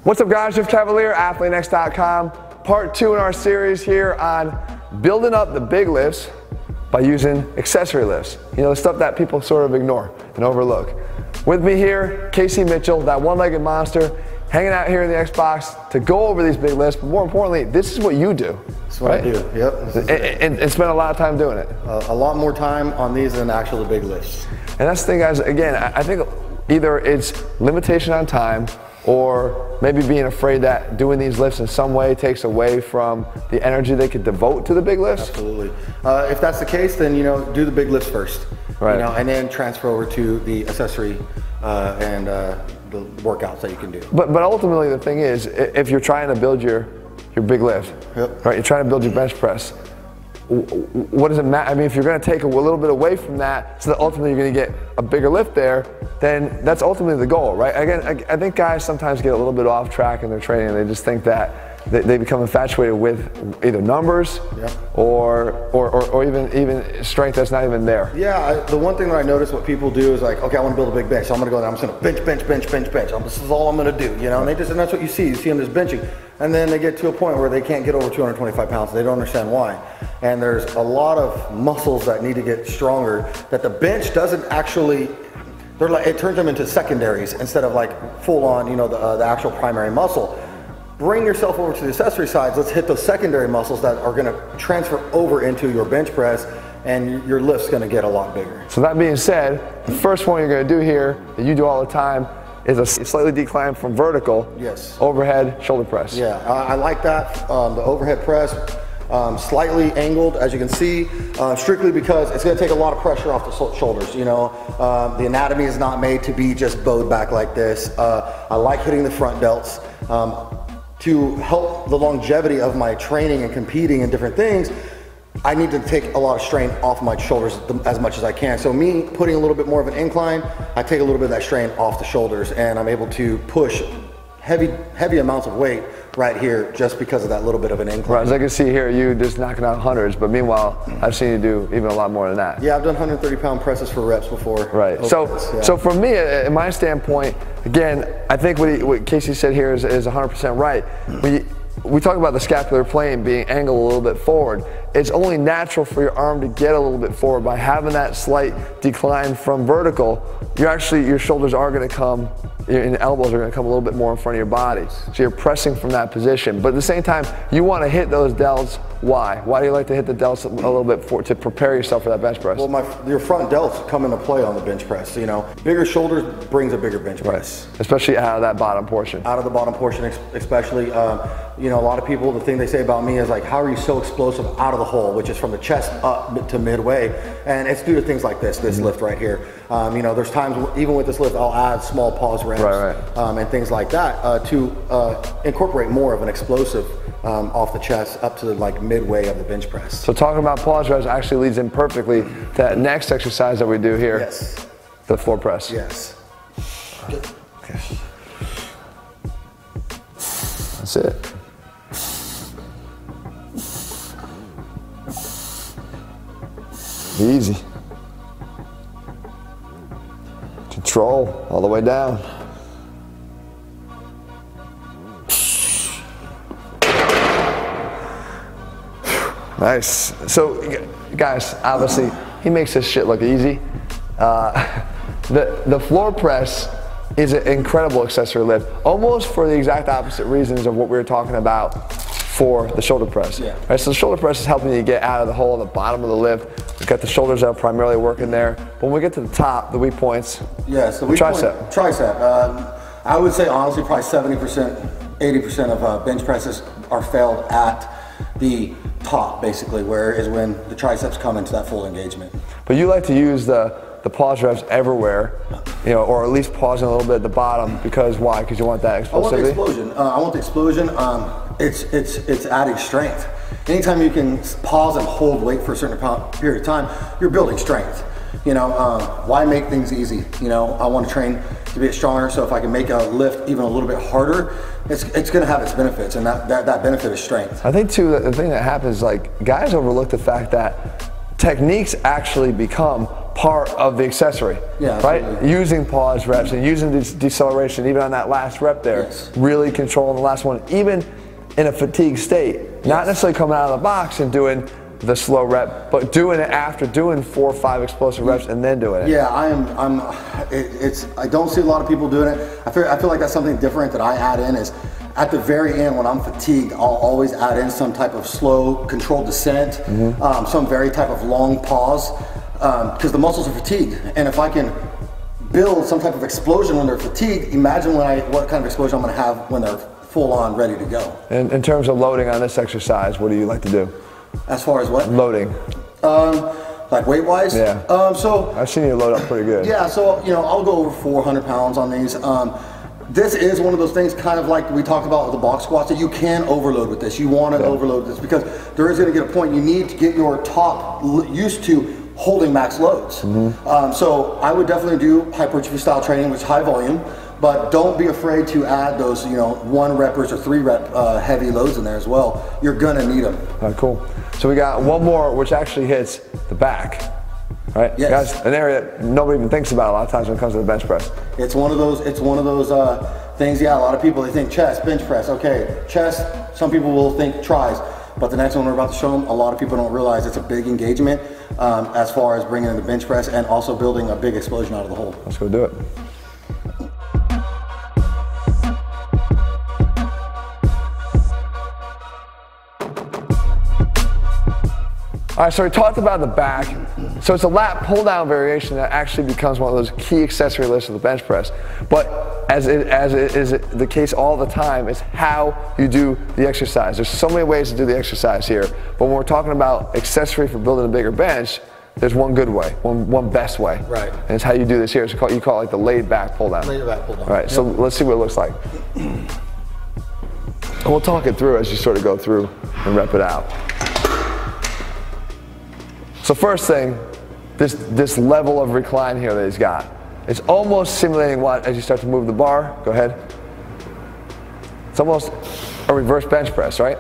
What's up guys, Jeff Cavalier, ATHLEAN-X.com. Part 2 in our series here on building up the big lifts by using accessory lifts. You know, the stuff that people sort of ignore and overlook. With me here, Casey Mitchell, that one-legged monster, hanging out here in the Xbox to go over these big lifts, but more importantly, this is what you do. That's what I do, yep. And spend a lot of time doing it. A lot more time on these than actual big lifts. And that's the thing guys, again, I think either it's limitation on time or maybe being afraid that doing these lifts in some way takes away from the energy they could devote to the big lifts. Absolutely. If that's the case, then do the big lifts first, right? And then transfer over to the accessory and the workouts that you can do. But ultimately, the thing is, if you're trying to build your big lift, yep, right? You're trying to build your bench press. What does it matter? I mean, if you're going to take a little bit away from that, so that ultimately you're going to get a bigger lift there, then that's ultimately the goal, right? Again, I think guys sometimes get a little bit off track in their training. They just think that they become infatuated with either numbers, yep, or even strength that's not even there. Yeah, the one thing that I notice what people do is like, okay, I want to build a big bench, so I'm going to go there. I'm just going to bench. This is all I'm going to do, and that's what you see. You see them just benching. And then they get to a point where they can't get over 225 pounds. They don't understand why. And there's a lot of muscles that need to get stronger that the bench doesn't actually, it turns them into secondaries instead of like full on, the actual primary muscle. Bring yourself over to the accessory sides. Let's hit those secondary muscles that are gonna transfer over into your bench press, and your lift's gonna get a lot bigger. So that being said, the first one you're gonna do here, that you do all the time, is a slightly declined from vertical, yes, overhead shoulder press. Yeah, I like that. The overhead press, slightly angled, as you can see, strictly because it's going to take a lot of pressure off the shoulders. The anatomy is not made to be just bowed back like this. I like hitting the front delts to help the longevity of my training and competing in different things. I need to take a lot of strain off my shoulders as much as I can. So me putting a little bit more of an incline, I take a little bit of that strain off the shoulders, and I'm able to push heavy amounts of weight right here just because of that little bit of an incline. Right, as I can see here, you just knocking out hundreds, but meanwhile, I've seen you do even a lot more than that. Yeah, I've done 130-pound presses for reps before. Right, so for me, in my standpoint, again, I think what Casey said here is 100% right. We talk about the scapular plane being angled a little bit forward. It's only natural for your arm to get a little bit forward. By having that slight decline from vertical, your shoulders are going to come, and elbows are going to come a little bit more in front of your body. So you're pressing from that position. But at the same time, you want to hit those delts. Why? Why do you like to hit the delts a little bit to prepare yourself for that bench press? Well, your front delts come into play on the bench press. Bigger shoulders brings a bigger bench press. Right. Especially out of that bottom portion. Out of the bottom portion, especially. A lot of people, the thing they say about me is like, how are you so explosive out of the hole, which is from the chest up to midway, and it's due to things like this lift right here. There's times even with this lift, I'll add small pause reps, and things like that to incorporate more of an explosive off the chest up to like midway of the bench press. So talking about pause reps actually leads in perfectly to that next exercise that we do here. Yes. The floor press. Yes. Good. Okay. That's it. Easy. Control all the way down. Nice. So guys, obviously he makes this shit look easy. The floor press is an incredible accessory lift, almost for the exact opposite reasons of what we were talking about for the shoulder press. Yeah. Right, so the shoulder press is helping you get out of the hole at the bottom of the lift. We've got the shoulders that are primarily working there. But when we get to the top, the weak points, the weak tricep. Tricep. I would say honestly probably 70%, 80% of bench presses are failed at the top, basically, where is when the triceps come into that full engagement. But you like to use the pause reps everywhere, or at least pausing a little bit at the bottom, because why? Because you want that explosivity? I want the explosion. I want the explosion. It's adding strength. Anytime you can pause and hold weight for a certain period of time, you're building strength. Why make things easy? I want to train to be stronger, so if I can make a lift even a little bit harder, it's going to have its benefits, and that benefit is strength. I think too, the thing that happens, like, guys overlook the fact that techniques actually become part of the accessory, right? Absolutely. Using pause reps and using this deceleration, even on that last rep there, really controlling the last one, even in a fatigue state. Not necessarily coming out of the box and doing the slow rep, but doing it after doing 4 or 5 explosive reps and then doing it. Yeah, I don't see a lot of people doing it. I feel like that's something different that I add in is at the very end when I'm fatigued, I'll always add in some type of slow, controlled descent, some very type of long pause, because the muscles are fatigued. And if I can build some type of explosion when they're fatigued, imagine what kind of explosion I'm gonna have when they're full on ready to go. And in terms of loading on this exercise, what do you like to do? As far as what? Loading. Like weight wise? Yeah. So I've seen you load up pretty good. Yeah, so I'll go over 400 pounds on these. This is one of those things, kind of like we talked about with the box squats, that you can overload with this. You want to overload this because there is going to get a point you need to get your top used to holding max loads. So I would definitely do hypertrophy style training, which is high volume, but don't be afraid to add those 1 reppers or 3 rep heavy loads in there as well. You're gonna need them. All right, cool. So we got one more, which actually hits the back. Right, yes. Guys, an area that nobody even thinks about a lot of times when it comes to the bench press. It's one of those things. Yeah, a lot of people, they think chest, bench press. Okay, chest. Some people will think tries, but the next one we're about to show them, a lot of people don't realize it's a big engagement as far as bringing in the bench press and also building a big explosion out of the hole. Let's go do it. All right, so we talked about the back. So it's a lat pull down variation that actually becomes one of those key accessory lifts of the bench press. But as it is the case all the time, is how you do the exercise. There's so many ways to do the exercise here, but when we're talking about accessory for building a bigger bench, there's one good way, one best way. Right. And it's how you do this here. So you call it like the laid back pull down. Laid back pull down. All right, so let's see what it looks like. And we'll talk it through as you sort of go through and rep it out. So first thing, this level of recline here that he's got, it's almost simulating what, as you start to move the bar, go ahead. It's almost a reverse bench press, right?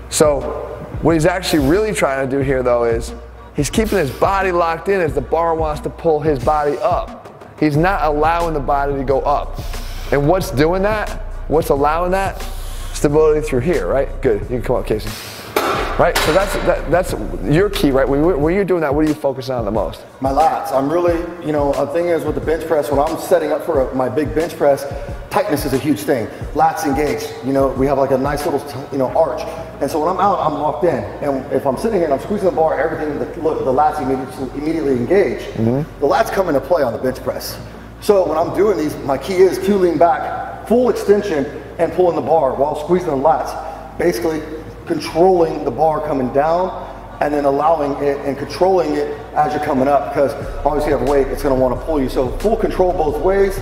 So what he's actually really trying to do here though is, he's keeping his body locked in as the bar wants to pull his body up. He's not allowing the body to go up. And what's doing that? What's allowing that? Stability through here, right? Good, you can come up, Casey. Right, so that's your key, right? When you're doing that, what are you focusing on the most? My lats. I'm really, the thing is with the bench press, when I'm setting up for my big bench press, tightness is a huge thing. Lats engaged, we have like a nice little, arch. And so when I'm out, I'm locked in. And if I'm sitting here and I'm squeezing the bar, everything, the lats immediately engage. The lats come into play on the bench press. So when I'm doing these, my key is to lean back, full extension, and pulling the bar while squeezing the lats. Basically, controlling the bar coming down and then allowing it and controlling it as you're coming up, because obviously you have weight, it's going to want to pull you. So full control both ways.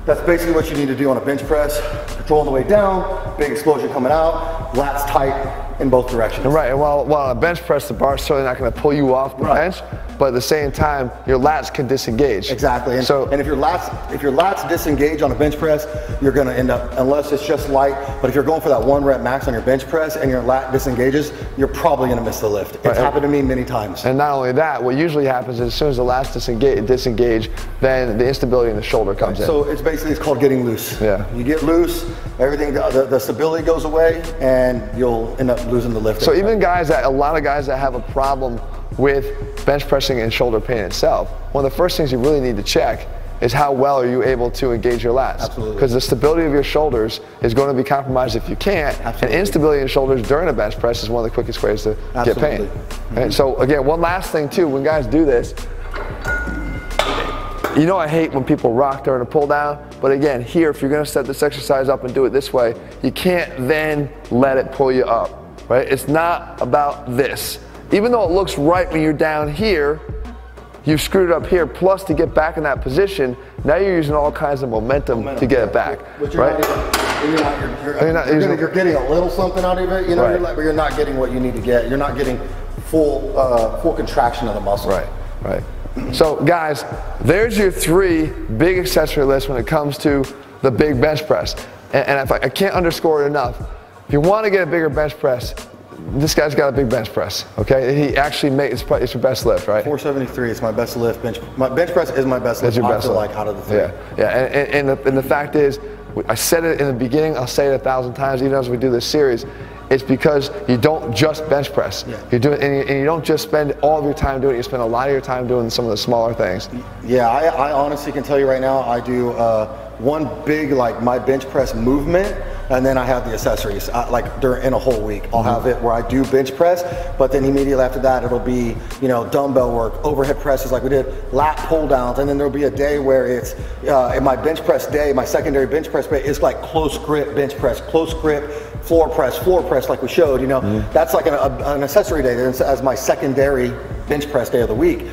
That's basically what you need to do on a bench press. Controlling the way down, big explosion coming out, lats tight in both directions. Right, and while on a bench press, the bar's certainly not going to pull you off the bench, but at the same time, your lats can disengage. Exactly, and if your lats disengage on a bench press, you're going to end up, unless it's just light, but if you're going for that 1 rep max on your bench press and your lat disengages, you're probably going to miss the lift. It's happened to me many times. And not only that, what usually happens is as soon as the lats disengage, then the instability in the shoulder comes in. So it's called getting loose. Yeah. You get loose, everything, the stability goes away, and you'll end up losing the lift. So even a lot of guys that have a problem with bench pressing and shoulder pain itself, one of the first things you really need to check is how well are you able to engage your lats. Absolutely. Because the stability of your shoulders is going to be compromised if you can't. Absolutely. And instability in shoulders during a bench press is one of the quickest ways to get pain. And so again, one last thing too, when guys do this, I hate when people rock during a pull down, but again, here, if you're gonna set this exercise up and do it this way, you can't then let it pull you up, right? It's not about this. Even though it looks right when you're down here, you've screwed it up here, plus to get back in that position, now you're using all kinds of momentum to get it back, right? You're getting a little something out of it, but you're not getting what you need to get. You're not getting full contraction of the muscle. Right. So guys, there's your 3 big accessory lifts when it comes to the big bench press. And I can't underscore it enough. If you want to get a bigger bench press, this guy's got a big bench press, okay? He actually makes, it's your best lift, right? 473 is my best lift. My bench press is my best lift. That's your best lift. Like out of the three. Yeah. And the fact is, I said it in the beginning, I'll say it 1,000 times, even as we do this series, it's because you don't just bench press. Yeah. You do it, and you don't just spend all of your time doing it, you spend a lot of your time doing some of the smaller things. Yeah, I honestly can tell you right now, I do one big, like my bench press movement, and then I have the accessories, like in a whole week. I'll have it where I do bench press, but then immediately after that, it'll be, you know, dumbbell work, overhead presses like we did, lat pull downs, and then there'll be a day where it's, in my bench press day, my secondary bench press day, it's like close grip bench press, close grip floor press like we showed, you know. That's like an accessory day as my secondary bench press day of the week.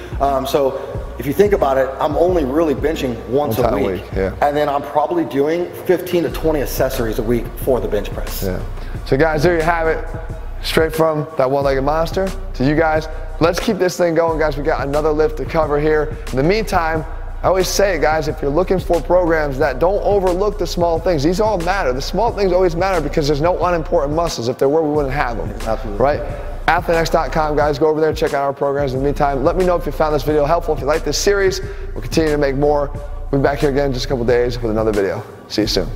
So if you think about it, I'm only really benching once a week. Yeah. And then I'm probably doing 15 to 20 accessories a week for the bench press. Yeah. So guys, there you have it. Straight from that one-legged monster to you guys. Let's keep this thing going, guys. We got another lift to cover here. In the meantime, I always say, guys, if you're looking for programs that don't overlook the small things, these all matter. The small things always matter because there's no unimportant muscles. If there were, we wouldn't have them. Absolutely. Right? ATHLEAN-X.com, guys. Go over there, check out our programs. In the meantime, let me know if you found this video helpful. If you like this series, we'll continue to make more. We'll be back here again in just a couple days with another video. See you soon.